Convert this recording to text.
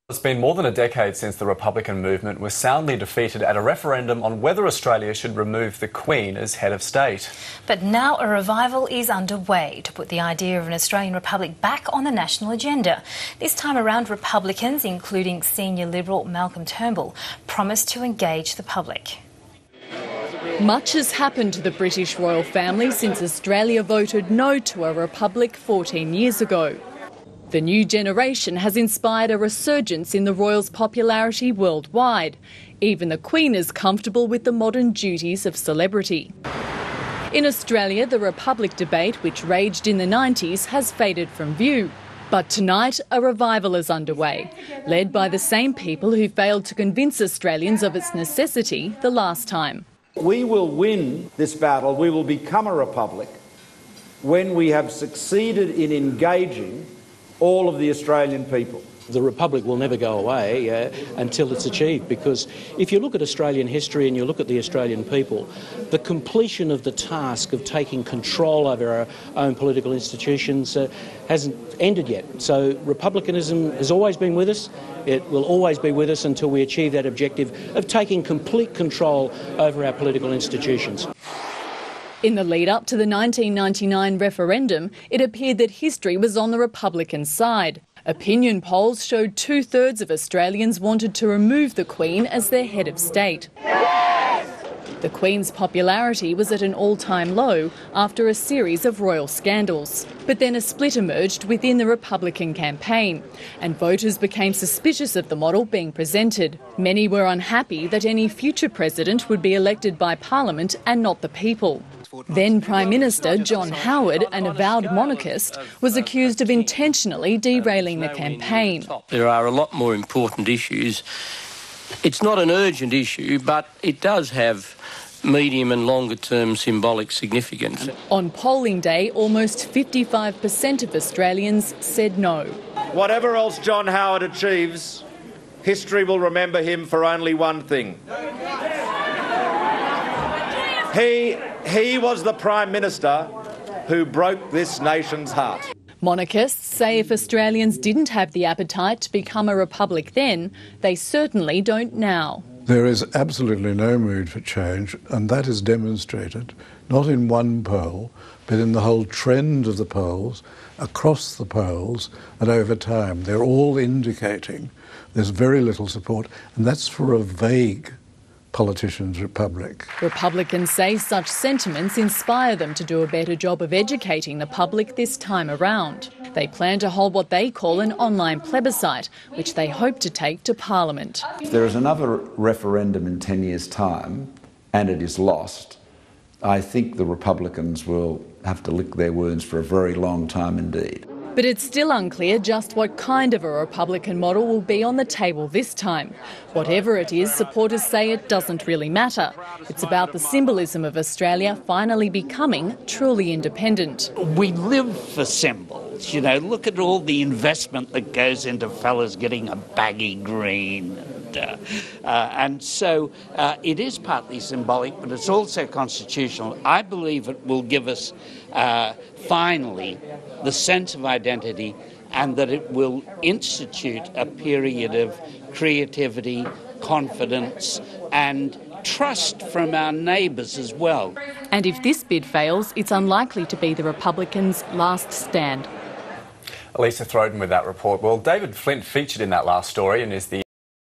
It's been more than a decade since the Republican movement was soundly defeated at a referendum on whether Australia should remove the Queen as head of state. But now a revival is underway to put the idea of an Australian Republic back on the national agenda. This time around, Republicans, including senior Liberal Malcolm Turnbull, promised to engage the public. Much has happened to the British royal family since Australia voted no to a republic 14 years ago. The new generation has inspired a resurgence in the royals' popularity worldwide. Even the Queen is comfortable with the modern duties of celebrity. In Australia, the Republic debate, which raged in the 90s, has faded from view. But tonight, a revival is underway, led by the same people who failed to convince Australians of its necessity the last time. We will win this battle, we will become a republic, when we have succeeded in engaging all of the Australian people. The Republic will never go away until it's achieved, because if you look at Australian history and you look at the Australian people, the completion of the task of taking control over our own political institutions hasn't ended yet. So republicanism has always been with us. It will always be with us until we achieve that objective of taking complete control over our political institutions. In the lead-up to the 1999 referendum, it appeared that history was on the Republican side. Opinion polls showed 2/3 of Australians wanted to remove the Queen as their head of state. Yes! The Queen's popularity was at an all-time low after a series of royal scandals. But then a split emerged within the Republican campaign, and voters became suspicious of the model being presented. Many were unhappy that any future president would be elected by Parliament and not the people. Then Prime Minister John Howard, an avowed monarchist, was accused of intentionally derailing the campaign. There are a lot more important issues. It's not an urgent issue, but it does have medium and longer term symbolic significance. On polling day, almost 55% of Australians said no. Whatever else John Howard achieves, history will remember him for only one thing. He was the Prime Minister who broke this nation's heart. Monarchists say if Australians didn't have the appetite to become a republic then, they certainly don't now. There is absolutely no mood for change, and that is demonstrated not in one poll, but in the whole trend of the polls, across the polls and over time. They're all indicating there's very little support, and that's for a vague politicians' republic. Republicans say such sentiments inspire them to do a better job of educating the public this time around. They plan to hold what they call an online plebiscite, which they hope to take to Parliament. If there is another referendum in 10 years' time and it is lost, I think the Republicans will have to lick their wounds for a very long time indeed. But it's still unclear just what kind of a Republican model will be on the table this time. Whatever it is, supporters say it doesn't really matter. It's about the symbolism of Australia finally becoming truly independent. We live for symbols, you know. Look at all the investment that goes into fellas getting a baggy green. And so it is partly symbolic, but it's also constitutional. I believe it will give us finally the sense of identity, and that it will institute a period of creativity, confidence and trust from our neighbours as well. And if this bid fails, it's unlikely to be the Republicans' last stand. Elisa Throden with that report. Well, David Flint featured in that last story and is the